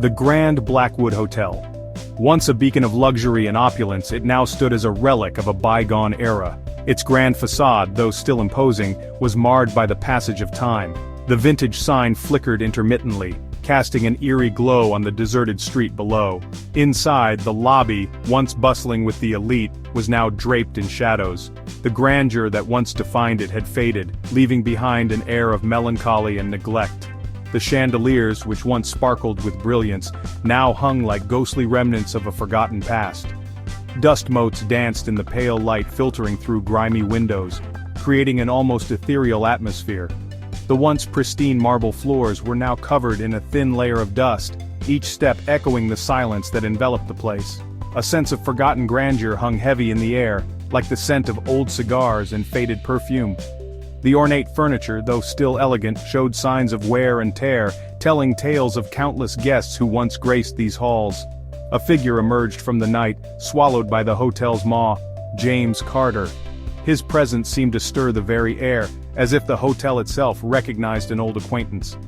The Grand Blackwood Hotel. Once a beacon of luxury and opulence, it now stood as a relic of a bygone era. Its grand facade, though still imposing, was marred by the passage of time. The vintage sign flickered intermittently, casting an eerie glow on the deserted street below. Inside, the lobby, once bustling with the elite, was now draped in shadows. The grandeur that once defined it had faded, leaving behind an air of melancholy and neglect. The chandeliers, which once sparkled with brilliance, now hung like ghostly remnants of a forgotten past. Dust motes danced in the pale light filtering through grimy windows, creating an almost ethereal atmosphere. The once pristine marble floors were now covered in a thin layer of dust, each step echoing the silence that enveloped the place. A sense of forgotten grandeur hung heavy in the air, like the scent of old cigars and faded perfume. The ornate furniture, though still elegant, showed signs of wear and tear, telling tales of countless guests who once graced these halls. A figure emerged from the night, swallowed by the hotel's maw: James Carter. His presence seemed to stir the very air, as if the hotel itself recognized an old acquaintance.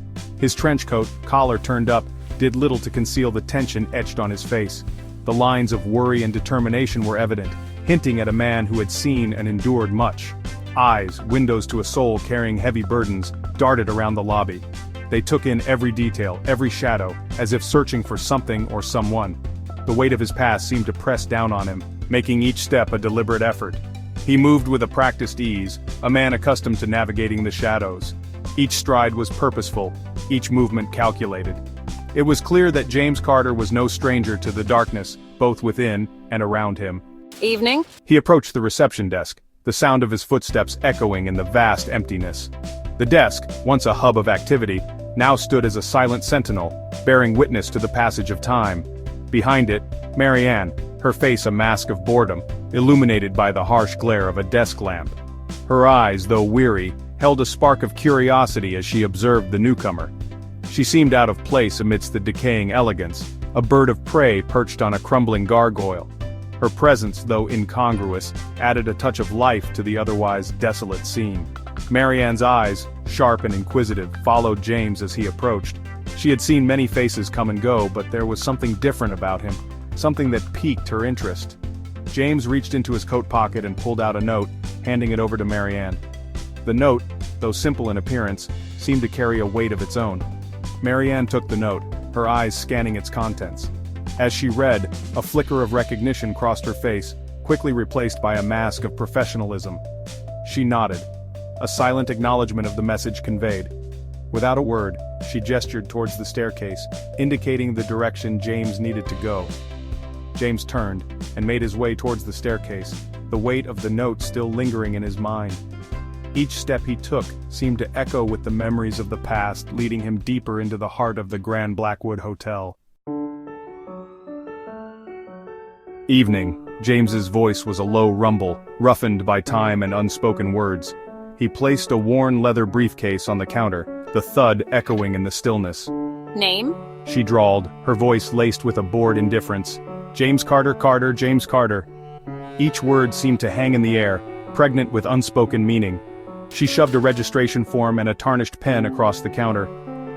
His trench coat, collar turned up, did little to conceal the tension etched on his face. The lines of worry and determination were evident, hinting at a man who had seen and endured much. Eyes, windows to a soul carrying heavy burdens, darted around the lobby. They took in every detail, every shadow, as if searching for something or someone. The weight of his past seemed to press down on him, making each step a deliberate effort. He moved with a practiced ease, a man accustomed to navigating the shadows. Each stride was purposeful, each movement calculated. It was clear that James Carter was no stranger to the darkness, both within and around him. Evening? He approached the reception desk, the sound of his footsteps echoing in the vast emptiness. The desk, once a hub of activity, now stood as a silent sentinel, bearing witness to the passage of time. Behind it, Marianne, her face a mask of boredom, illuminated by the harsh glare of a desk lamp. Her eyes, though weary, held a spark of curiosity as she observed the newcomer. She seemed out of place amidst the decaying elegance, a bird of prey perched on a crumbling gargoyle. Her presence, though incongruous, added a touch of life to the otherwise desolate scene. Marianne's eyes, sharp and inquisitive, followed James as he approached. She had seen many faces come and go, but there was something different about him, something that piqued her interest. James reached into his coat pocket and pulled out a note, handing it over to Marianne. The note, though simple in appearance, seemed to carry a weight of its own. Marianne took the note, her eyes scanning its contents. As she read, a flicker of recognition crossed her face, quickly replaced by a mask of professionalism. She nodded, a silent acknowledgement of the message conveyed. Without a word, she gestured towards the staircase, indicating the direction James needed to go. James turned, and made his way towards the staircase, the weight of the note still lingering in his mind. Each step he took seemed to echo with the memories of the past, leading him deeper into the heart of the Grand Blackwood Hotel. Evening. James's voice was a low rumble, roughened by time and unspoken words. He placed a worn leather briefcase on the counter, the thud echoing in the stillness. Name? She drawled, her voice laced with a bored indifference. James Carter, James Carter. Each word seemed to hang in the air, pregnant with unspoken meaning. She shoved a registration form and a tarnished pen across the counter.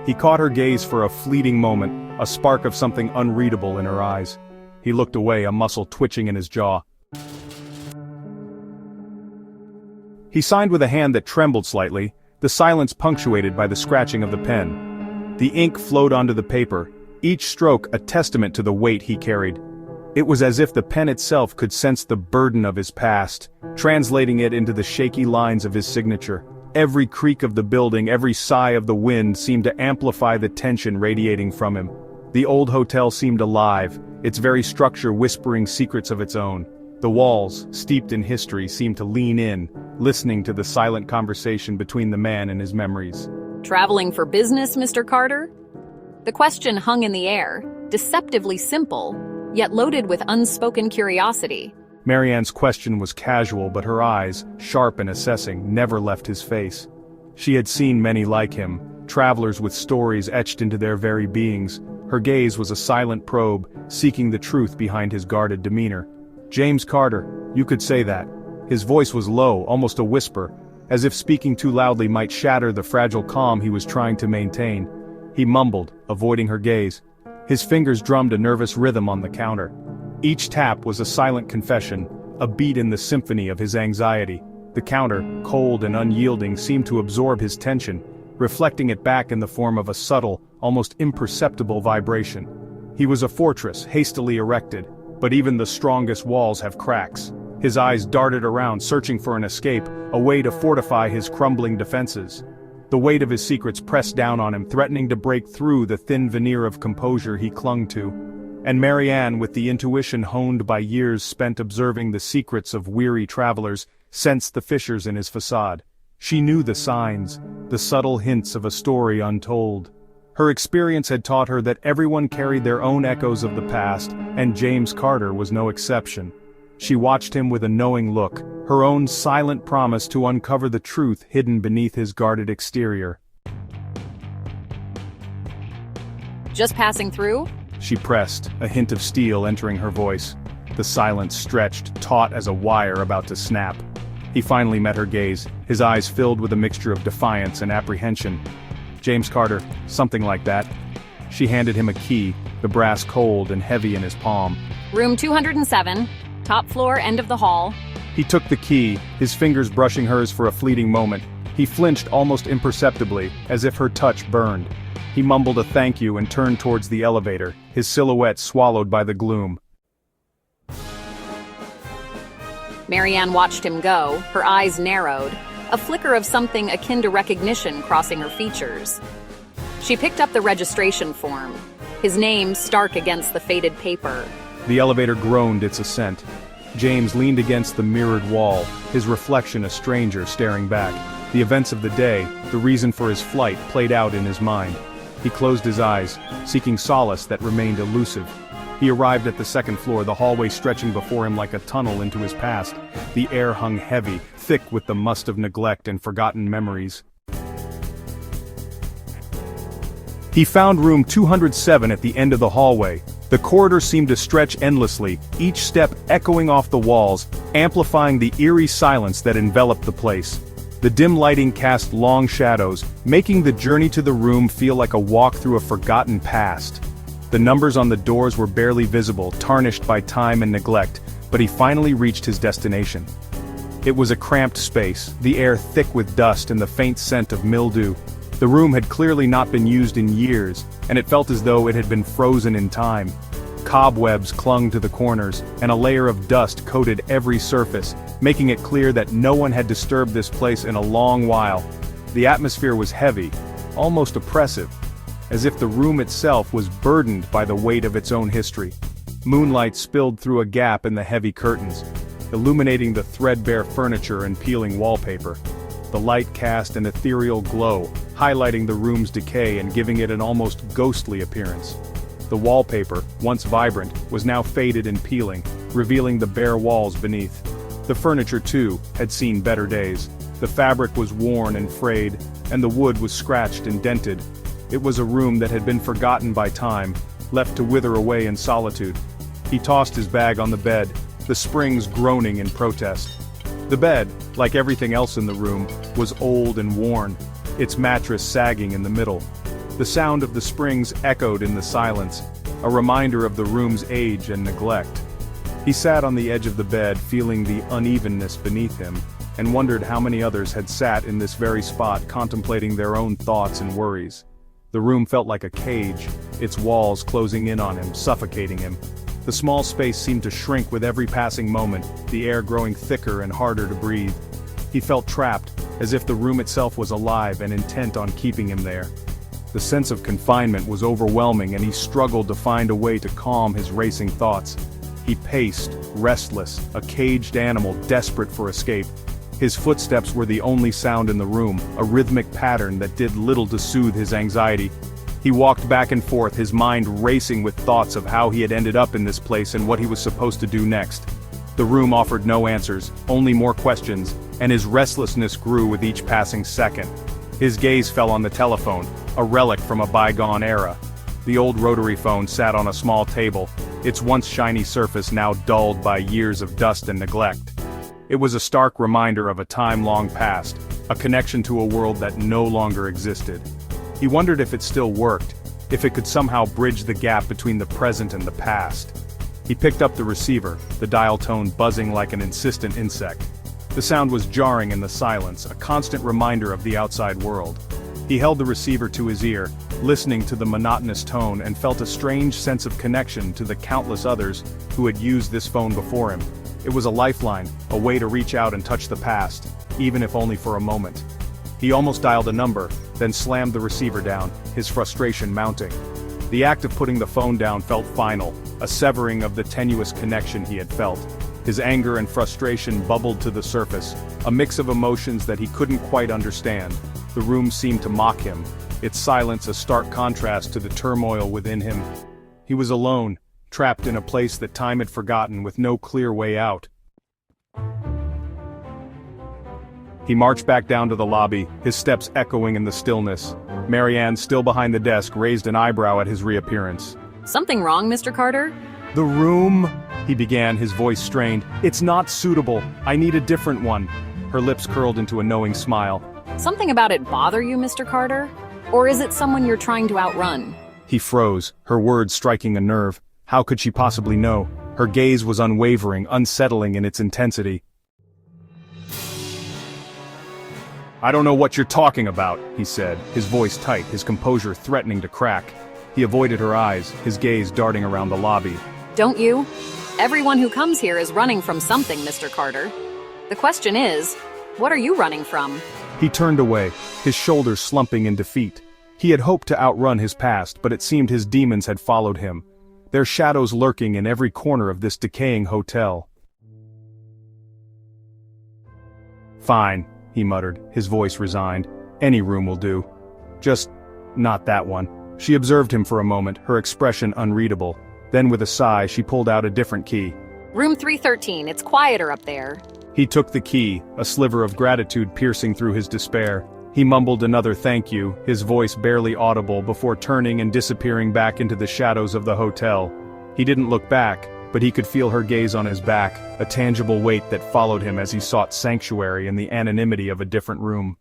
He caught her gaze for a fleeting moment, a spark of something unreadable in her eyes. He looked away, a muscle twitching in his jaw. He signed with a hand that trembled slightly, the silence punctuated by the scratching of the pen. The ink flowed onto the paper, each stroke a testament to the weight he carried. It was as if the pen itself could sense the burden of his past, translating it into the shaky lines of his signature. Every creak of the building, every sigh of the wind seemed to amplify the tension radiating from him. The old hotel seemed alive, its very structure whispering secrets of its own. The walls, steeped in history, seemed to lean in, listening to the silent conversation between the man and his memories. Traveling for business, Mr. Carter? The question hung in the air, deceptively simple, yet loaded with unspoken curiosity. Marianne's question was casual, but her eyes, sharp and assessing, never left his face. She had seen many like him, travelers with stories etched into their very beings. Her gaze was a silent probe, seeking the truth behind his guarded demeanor. James Carter, you could say that. His voice was low, almost a whisper, as if speaking too loudly might shatter the fragile calm he was trying to maintain. He mumbled, avoiding her gaze. His fingers drummed a nervous rhythm on the counter. Each tap was a silent confession, a beat in the symphony of his anxiety. The counter, cold and unyielding, seemed to absorb his tension, reflecting it back in the form of a subtle, almost imperceptible vibration. He was a fortress, hastily erected, but even the strongest walls have cracks. His eyes darted around, searching for an escape, a way to fortify his crumbling defenses. The weight of his secrets pressed down on him, threatening to break through the thin veneer of composure he clung to. And Marianne, with the intuition honed by years spent observing the secrets of weary travelers, sensed the fissures in his facade. She knew the signs, the subtle hints of a story untold. Her experience had taught her that everyone carried their own echoes of the past, and James Carter was no exception. She watched him with a knowing look, her own silent promise to uncover the truth hidden beneath his guarded exterior. Just passing through? She pressed, a hint of steel entering her voice. The silence stretched, taut as a wire about to snap. He finally met her gaze, his eyes filled with a mixture of defiance and apprehension. James Carter, something like that. She handed him a key, the brass cold and heavy in his palm. Room 207, top floor, end of the hall. He took the key, his fingers brushing hers for a fleeting moment. He flinched almost imperceptibly, as if her touch burned. He mumbled a thank you and turned towards the elevator, his silhouette swallowed by the gloom. Marianne watched him go, her eyes narrowed, a flicker of something akin to recognition crossing her features. She picked up the registration form, his name stark against the faded paper. The elevator groaned its ascent. James leaned against the mirrored wall, his reflection a stranger staring back. The events of the day, the reason for his flight, played out in his mind. He closed his eyes, seeking solace that remained elusive. He arrived at the second floor, the hallway stretching before him like a tunnel into his past. The air hung heavy, thick with the must of neglect and forgotten memories. He found room 207 at the end of the hallway. The corridor seemed to stretch endlessly, each step echoing off the walls, amplifying the eerie silence that enveloped the place. The dim lighting cast long shadows, making the journey to the room feel like a walk through a forgotten past. The numbers on the doors were barely visible, tarnished by time and neglect, but he finally reached his destination. It was a cramped space, the air thick with dust and the faint scent of mildew. The room had clearly not been used in years, and it felt as though it had been frozen in time. Cobwebs clung to the corners, and a layer of dust coated every surface, making it clear that no one had disturbed this place in a long while. The atmosphere was heavy, almost oppressive, as if the room itself was burdened by the weight of its own history. Moonlight spilled through a gap in the heavy curtains, illuminating the threadbare furniture and peeling wallpaper. The light cast an ethereal glow, highlighting the room's decay and giving it an almost ghostly appearance. The wallpaper, once vibrant, was now faded and peeling, revealing the bare walls beneath. The furniture, too, had seen better days. The fabric was worn and frayed, and the wood was scratched and dented. It was a room that had been forgotten by time, left to wither away in solitude. He tossed his bag on the bed, the springs groaning in protest. The bed, like everything else in the room, was old and worn, its mattress sagging in the middle. The sound of the springs echoed in the silence, a reminder of the room's age and neglect. He sat on the edge of the bed, feeling the unevenness beneath him, and wondered how many others had sat in this very spot contemplating their own thoughts and worries. The room felt like a cage, its walls closing in on him, suffocating him. The small space seemed to shrink with every passing moment, the air growing thicker and harder to breathe. He felt trapped, as if the room itself was alive and intent on keeping him there. The sense of confinement was overwhelming and he struggled to find a way to calm his racing thoughts. He paced, restless, a caged animal desperate for escape. His footsteps were the only sound in the room, a rhythmic pattern that did little to soothe his anxiety. He walked back and forth, his mind racing with thoughts of how he had ended up in this place and what he was supposed to do next. The room offered no answers, only more questions, and his restlessness grew with each passing second. His gaze fell on the telephone, a relic from a bygone era. The old rotary phone sat on a small table, its once shiny surface now dulled by years of dust and neglect. It was a stark reminder of a time long past, a connection to a world that no longer existed. He wondered if it still worked, if it could somehow bridge the gap between the present and the past. He picked up the receiver, the dial tone buzzing like an insistent insect. The sound was jarring in the silence, a constant reminder of the outside world. He held the receiver to his ear, listening to the monotonous tone, and felt a strange sense of connection to the countless others who had used this phone before him. It was a lifeline, a way to reach out and touch the past, even if only for a moment. He almost dialed a number, then slammed the receiver down, his frustration mounting. The act of putting the phone down felt final, a severing of the tenuous connection he had felt. His anger and frustration bubbled to the surface, a mix of emotions that he couldn't quite understand. The room seemed to mock him, its silence a stark contrast to the turmoil within him. He was alone, trapped in a place that time had forgotten with no clear way out. He marched back down to the lobby, his steps echoing in the stillness. Marianne, still behind the desk, raised an eyebrow at his reappearance. Something wrong, Mr. Carter? "The room," he began, his voice strained. "It's not suitable. I need a different one." Her lips curled into a knowing smile. Something about it bother you, Mr. Carter? Or is it someone you're trying to outrun? He froze, her words striking a nerve. How could she possibly know? Her gaze was unwavering, unsettling in its intensity. "I don't know what you're talking about," he said, his voice tight, his composure threatening to crack. He avoided her eyes, his gaze darting around the lobby. Don't you? Everyone who comes here is running from something, Mr. Carter. The question is, what are you running from? He turned away, his shoulders slumping in defeat. He had hoped to outrun his past, but it seemed his demons had followed him, their shadows lurking in every corner of this decaying hotel. "Fine," he muttered, his voice resigned. "Any room will do. Just not that one." She observed him for a moment, her expression unreadable. Then with a sigh, she pulled out a different key. Room 313, it's quieter up there. He took the key, a sliver of gratitude piercing through his despair. He mumbled another thank you, his voice barely audible, before turning and disappearing back into the shadows of the hotel. He didn't look back, but he could feel her gaze on his back, a tangible weight that followed him as he sought sanctuary in the anonymity of a different room.